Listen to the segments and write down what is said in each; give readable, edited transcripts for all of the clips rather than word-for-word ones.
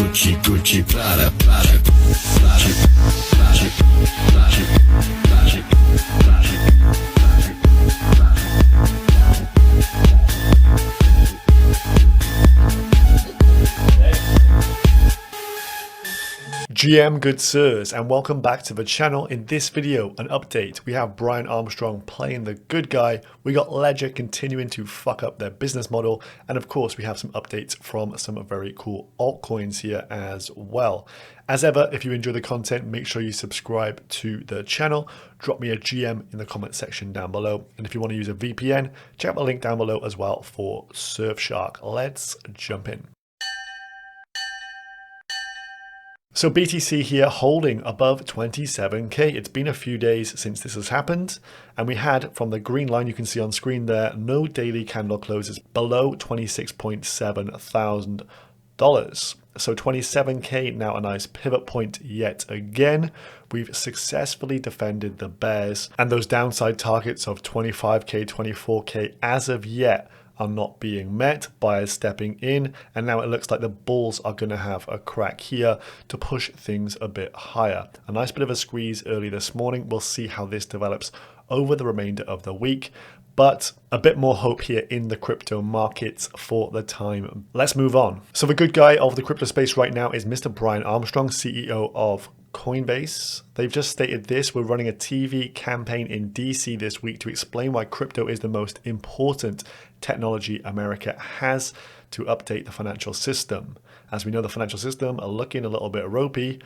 Gucci, Gucci, Prada, Prada, Prada, Prada, Prada, Prada, GM good sirs, and welcome back to the channel. In this video, an update. We have Brian Armstrong playing the good guy. We got Ledger continuing to fuck up their business model. And of course, we have some updates from some very cool altcoins here as well. As ever, if you enjoy the content, make sure you subscribe to the channel. Drop me a GM in the comment section down below. And if you want to use a VPN, check out the link down below as well for Surfshark. Let's jump in. So BTC here holding above 27k. It's been a few days since this has happened, and we had, from the green line you can see on screen there, no daily candle closes below $26.7 thousand. So 27k now a nice pivot point yet again. We've successfully defended the bears, and those downside targets of 25k, 24k as of yet are not being met. Buyers stepping in, and now it looks like the bulls are going to have a crack here to push things a bit higher. A nice bit of a squeeze early this morning. We'll see how this develops over the remainder of the week, but a bit more hope here in the crypto markets for the time. Let's move on. So the good guy of the crypto space right now is Mr. Brian Armstrong, CEO of Coinbase. They've just stated this: we're running a TV campaign in DC this week to explain why crypto is the most important technology America has to update the financial system. As we know, the financial system are looking a little bit ropey.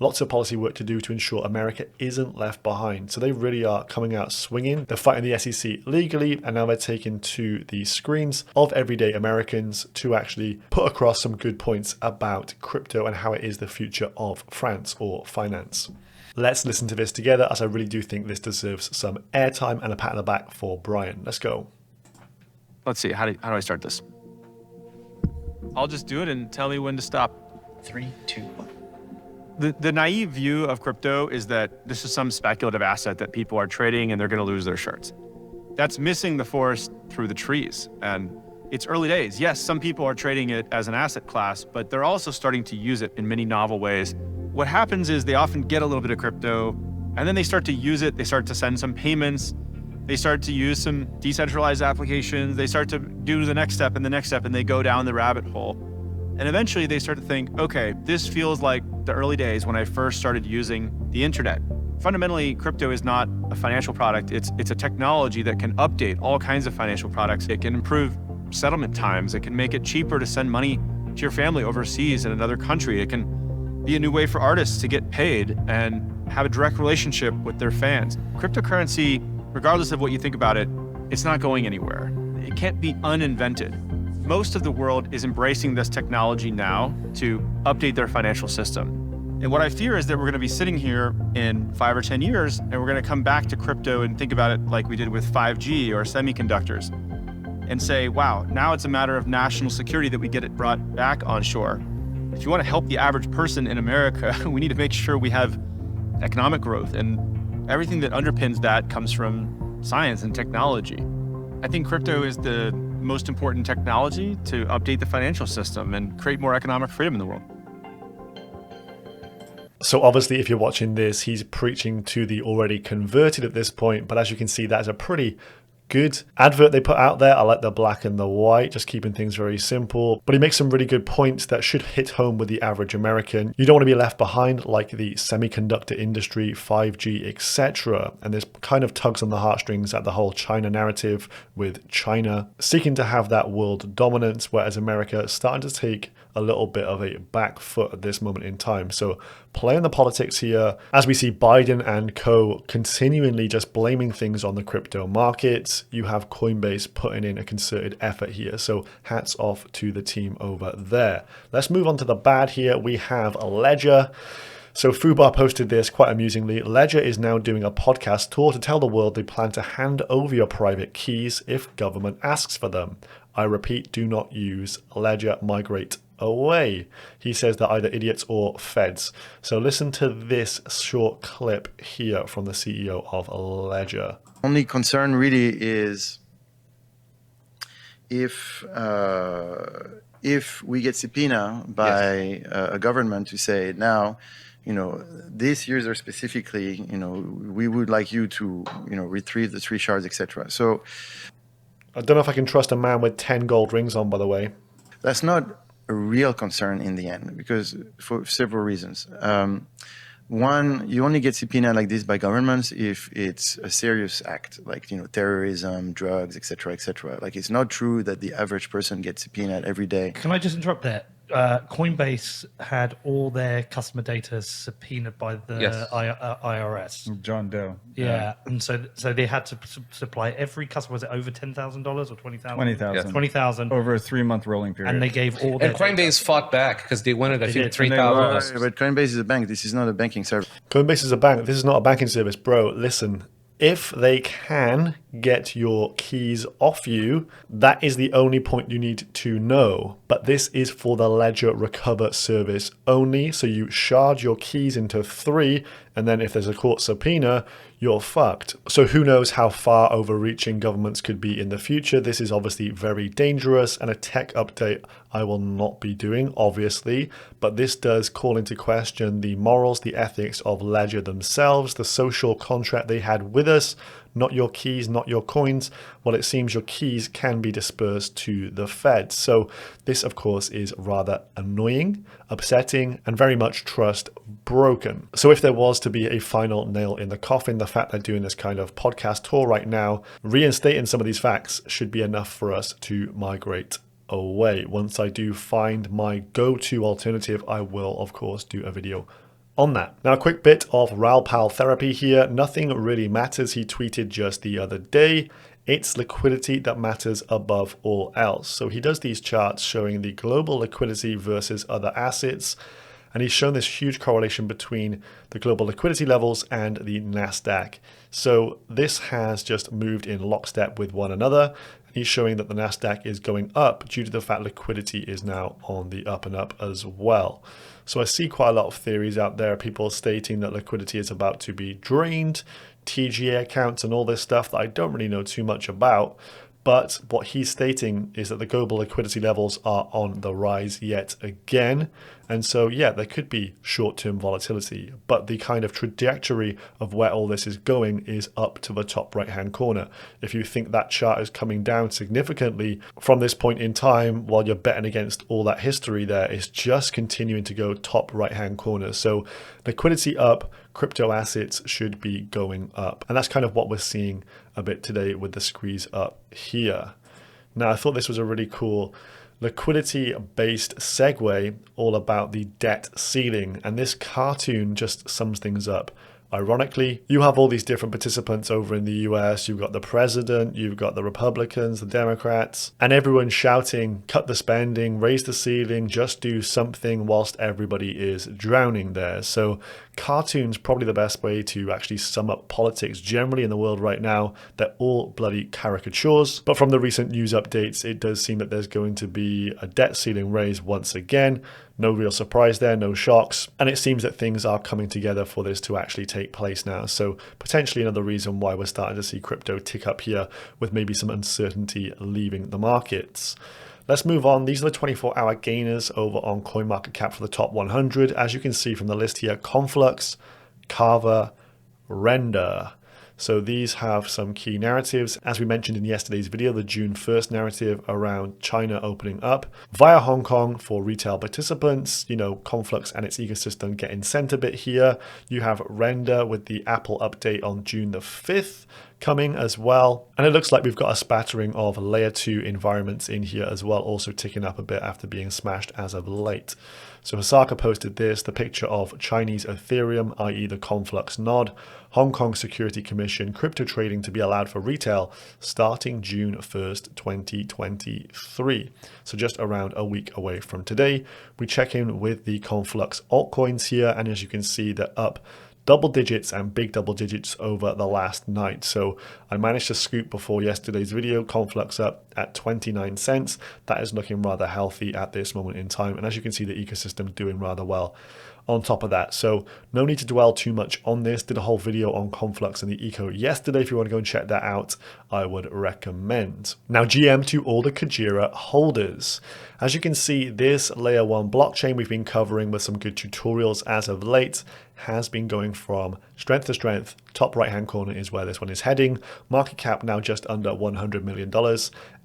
Lots of policy work to do to ensure America isn't left behind. So they really are coming out swinging. They're fighting the SEC legally, and now they're taking to the screens of everyday Americans to actually put across some good points about crypto and how it is the future of France or finance. Let's listen to this together, as I really do think this deserves some airtime and a pat on the back for Brian. Let's go. Let's see, how do I start this? I'll just do it and tell me when to stop. 3, 2, 1. The naive view of crypto is that this is some speculative asset that people are trading and they're going to lose their shirts. That's missing the forest through the trees. And it's early days. Yes, some people are trading it as an asset class, but they're also starting to use it in many novel ways. What happens is they often get a little bit of crypto, and then they start to use it. They start to send some payments. They start to use some decentralized applications. They start to do the next step and the next step, and they go down the rabbit hole. And eventually they start to think, okay, this feels like the early days when I first started using the internet. Fundamentally, crypto is not a financial product. It's a technology that can update all kinds of financial products. It can improve settlement times. It can make it cheaper to send money to your family overseas in another country. It can be a new way for artists to get paid and have a direct relationship with their fans. Cryptocurrency, regardless of what you think about it, it's not going anywhere. It can't be uninvented. Most of the world is embracing this technology now to update their financial system. And what I fear is that we're going to be sitting here in 5 or 10 years, and we're going to come back to crypto and think about it like we did with 5G or semiconductors, and say, wow, now it's a matter of national security that we get it brought back onshore. If you want to help the average person in America, we need to make sure we have economic growth, and everything that underpins that comes from science and technology. I think crypto is the most important technology to update the financial system and create more economic freedom in the world. So obviously, if you're watching this, he's preaching to the already converted at this point. But as you can see, that is a pretty good advert they put out there. I like the black and the white, just keeping things very simple. But he makes some really good points that should hit home with the average American. You don't want to be left behind like the semiconductor industry, 5G, etc. And this kind of tugs on the heartstrings at the whole China narrative, with China seeking to have that world dominance, whereas America is starting to take a little bit of a back foot at this moment in time. So playing the politics here, as we see Biden and co continually just blaming things on the crypto markets. You have Coinbase putting in a concerted effort here. So hats off to the team over there. Let's move on to the bad here. We have Ledger. So Fubar posted this quite amusingly. Ledger is now doing a podcast tour to tell the world they plan to hand over your private keys if government asks for them. I repeat, do not use Ledger, migrate away. He says they're either idiots or feds. So listen to this short clip here from the CEO of Ledger. Only concern really is if if we get subpoena by a government to say now, this user specifically, we would like you to, retrieve the 3 shards, etc. So I don't know if I can trust a man with 10 gold rings on, by the way. that's not a real concern in the end, because for several reasons. One, you only get subpoena like this by governments if it's a serious act, like terrorism, drugs, etc., etc. Like, it's not true that the average person gets subpoenaed every day. Can I just interrupt there? Coinbase had all their customer data subpoenaed by the IRS. John Doe. Yeah, and so they had to supply every customer. Was it over $10,000 or 20,000? 20,000. 20,000 Over a 3-month rolling period. and they gave all their And Coinbase fought back because they wanted, I think, did. $3,000. But Coinbase is a bank. This is not a banking service. Coinbase is a bank. This is not a banking service, bro. Listen, if they can get your keys off you, that is the only point you need to know. But this is for the ledger recover service only. So you shard your keys into 3, and then if there's a court subpoena, you're fucked. So who knows how far overreaching governments could be in the future. This is obviously very dangerous, and a tech update I will not be doing, obviously, but this does call into question the morals, the ethics of Ledger themselves, the social contract they had with us. Not your keys, not your coins. Well, it seems your keys can be dispersed to the Fed. So this, of course, is rather annoying, upsetting, and very much trust broken. So if there was to be a final nail in the coffin, the fact they're doing this kind of podcast tour right now, reinstating some of these facts should be enough for us to migrate away. Once I do find my go-to alternative, I will, of course, do a video on that. Now, a quick bit of Raoul therapy here. Nothing really matters. He tweeted just the other day. It's liquidity that matters above all else. So he does these charts showing the global liquidity versus other assets. And he's shown this huge correlation between the global liquidity levels and the NASDAQ. So this has just moved in lockstep with one another. He's showing that the NASDAQ is going up due to the fact liquidity is now on the up and up as well. So I see quite a lot of theories out there, people stating that liquidity is about to be drained, TGA accounts and all this stuff that I don't really know too much about. But what he's stating is that the global liquidity levels are on the rise yet again. And so, yeah, there could be short-term volatility, but the kind of trajectory of where all this is going is up to the top right-hand corner. If you think that chart is coming down significantly from this point in time, while you're betting against all that history there, it's just continuing to go top right-hand corner. So liquidity up, crypto assets should be going up. And that's kind of what we're seeing a bit today with the squeeze up here. Now, I thought this was a really cool liquidity-based segue all about the debt ceiling, and this cartoon just sums things up. Ironically, you have all these different participants over in the US. You've got the president, you've got the Republicans, the Democrats, and everyone's shouting, cut the spending, raise the ceiling, just do something, whilst everybody is drowning there. So cartoons probably the best way to actually sum up politics generally in the world right now. They're all bloody caricatures. But from the recent news updates, it does seem that there's going to be a debt ceiling raise once again. No real surprise there, no shocks. And it seems that things are coming together for this to actually take place now. So potentially another reason why we're starting to see crypto tick up here with maybe some uncertainty leaving the markets. Let's move on. These are the 24-hour gainers over on CoinMarketCap for the top 100. As you can see from the list here, Conflux, Carver, Render. So these have some key narratives. As we mentioned in yesterday's video, the June 1st narrative around China opening up via Hong Kong for retail participants. You know, Conflux and its ecosystem getting sent a bit here. You have Render with the Apple update on June the 5th coming as well. And it looks like we've got a spattering of layer 2 environments in here as well, also ticking up a bit after being smashed as of late. So Osaka posted this, the picture of Chinese Ethereum, i.e. the Conflux node, Hong Kong Security Commission, crypto trading to be allowed for retail starting June 1st, 2023. So just around a week away from today. We check in with the Conflux altcoins here, and as you can see, they're up double digits and big double digits over the last night. So I managed to scoop before yesterday's video. Conflux up at 29 cents. That is looking rather healthy at this moment in time. And as you can see, the ecosystem doing rather well on top of that. So no need to dwell too much on this. Did a whole video on Conflux and the eco yesterday. If you want to go and check that out, I would recommend. Now GM to all the Kujira holders. As you can see, this layer 1 blockchain we've been covering with some good tutorials as of late has been going from strength to strength. Top right hand corner is where this one is heading. Market cap now just under $100 million,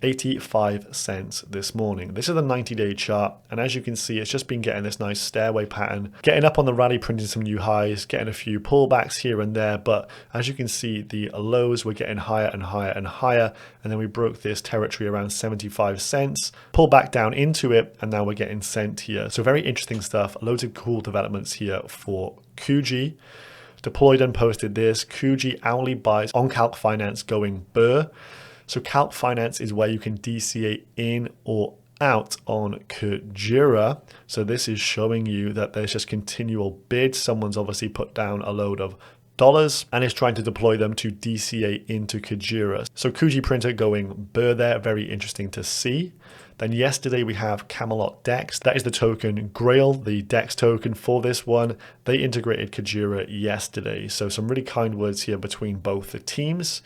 85 cents this morning. This is the 90-day chart, and as you can see, it's just been getting this nice stairway pattern, getting up on the rally, printing some new highs, getting a few pullbacks here and there, but as you can see, the lows were getting higher and higher and higher, and then we broke this territory around 75 cents, pulled back down into it, and now we're getting sent here. So very interesting stuff, loads of cool developments here for Kuji. Deployed and posted this. Kuji hourly buys on Calc Finance going burr. So Calc Finance is where you can DCA in or out on Kujira. So this is showing you that there's just continual bids. Someone's obviously put down a load of dollars and is trying to deploy them to DCA into Kujira. So Kuji printer going burr there. Very interesting to see. Then yesterday we have Camelot Dex. That is the token Grail, the Dex token for this one. They integrated Kujira yesterday. So some really kind words here between both the teams.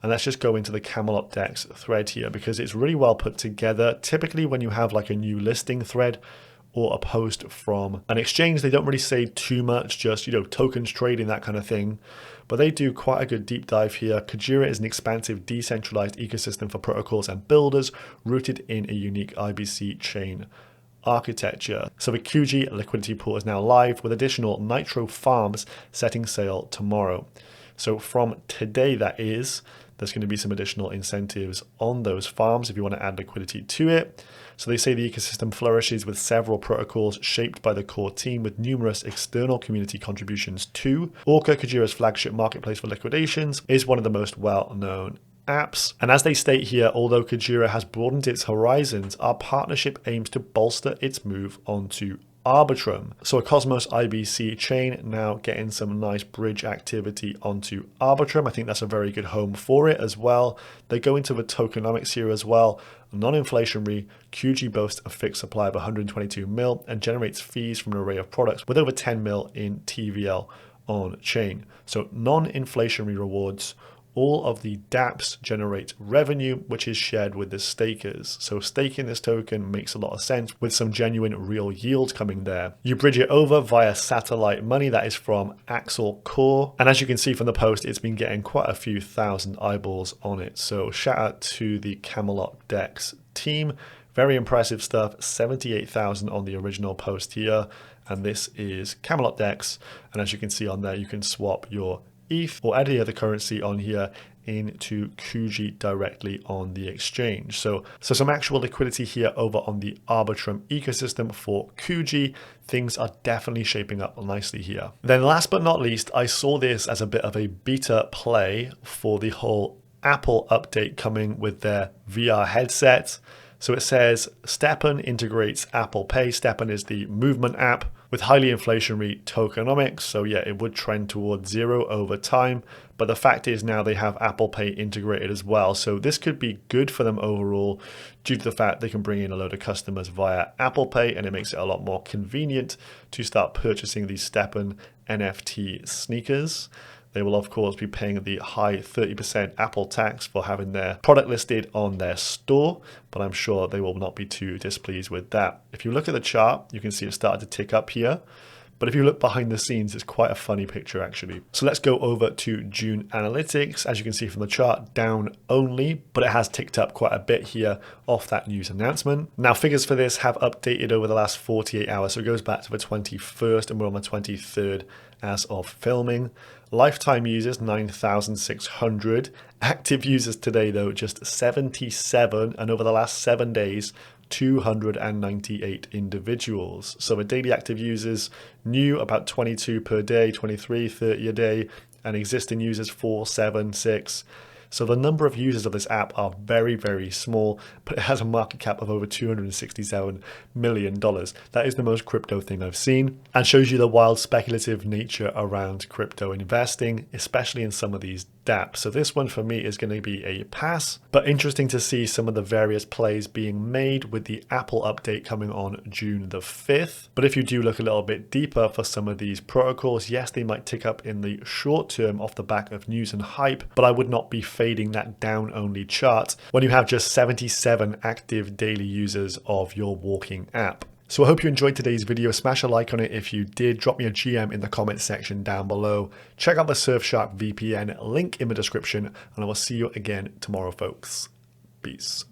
And let's just go into the Camelot Dex thread here because it's really well put together. Typically when you have like a new listing thread or a post from an exchange, they don't really say too much, just, tokens trading, that kind of thing. But they do quite a good deep dive here. Kujira is an expansive decentralized ecosystem for protocols and builders rooted in a unique IBC chain architecture. So the QG liquidity pool is now live with additional Nitro farms setting sail tomorrow. So from today, there's going to be some additional incentives on those farms if you want to add liquidity to it. So they say the ecosystem flourishes with several protocols shaped by the core team with numerous external community contributions too. Orca, Kujira's flagship marketplace for liquidations, is one of the most well-known apps. And as they state here, although Kujira has broadened its horizons, our partnership aims to bolster its move onto Arbitrum. So a Cosmos IBC chain now getting some nice bridge activity onto Arbitrum. I think that's a very good home for it as well. They go into the tokenomics here as well. Non-inflationary, QG boasts a fixed supply of 122 mil and generates fees from an array of products with over 10 mil in TVL on chain. So non-inflationary rewards. All of the dApps generate revenue, which is shared with the stakers. So staking this token makes a lot of sense with some genuine real yield coming there. You bridge it over via satellite money. That is from Axel Core. And as you can see from the post, it's been getting quite a few thousand eyeballs on it. So shout out to the Camelot Dex team. Very impressive stuff. 78,000 on the original post here. And this is Camelot Dex. And as you can see on there, you can swap your ETH or any other currency on here into Kuji directly on the exchange. So some actual liquidity here over on the Arbitrum ecosystem for Kuji. Things are definitely shaping up nicely here. Then last but not least, I saw this as a bit of a beta play for the whole Apple update coming with their VR headset. So it says STEPN integrates Apple Pay. STEPN is the movement app with highly inflationary tokenomics. So yeah, it would trend towards zero over time. But the fact is now they have Apple Pay integrated as well. So this could be good for them overall due to the fact they can bring in a load of customers via Apple Pay, and it makes it a lot more convenient to start purchasing these STEPN NFT sneakers. They will, of course, be paying the high 30% Apple tax for having their product listed on their store, but I'm sure they will not be too displeased with that. If you look at the chart, you can see it started to tick up here. But if you look behind the scenes, it's quite a funny picture, actually. So let's go over to June analytics. As you can see from the chart, down only, but it has ticked up quite a bit here off that news announcement. Now, figures for this have updated over the last 48 hours. So it goes back to the 21st, and we're on the 23rd as of filming. Lifetime users, 9,600. Active users today, though, just 77. And over the last 7 days, 298 individuals. So the daily active users, new about 22 per day, 23, 30 a day, and existing users 4, 7, 6. So the number of users of this app are very, very small, but it has a market cap of over $267 million. That is the most crypto thing I've seen, and shows you the wild speculative nature around crypto investing, especially in some of these dApps. So this one for me is going to be a pass, but interesting to see some of the various plays being made with the Apple update coming on June the 5th. But if you do look a little bit deeper for some of these protocols, yes, they might tick up in the short term off the back of news and hype, but I would not be fading that down only chart when you have just 77 active daily users of your walking app. So I hope you enjoyed today's video. Smash a like on it if you did. Drop me a GM in the comment section down below. Check out the Surfshark VPN link in the description, and I will see you again tomorrow, folks. Peace.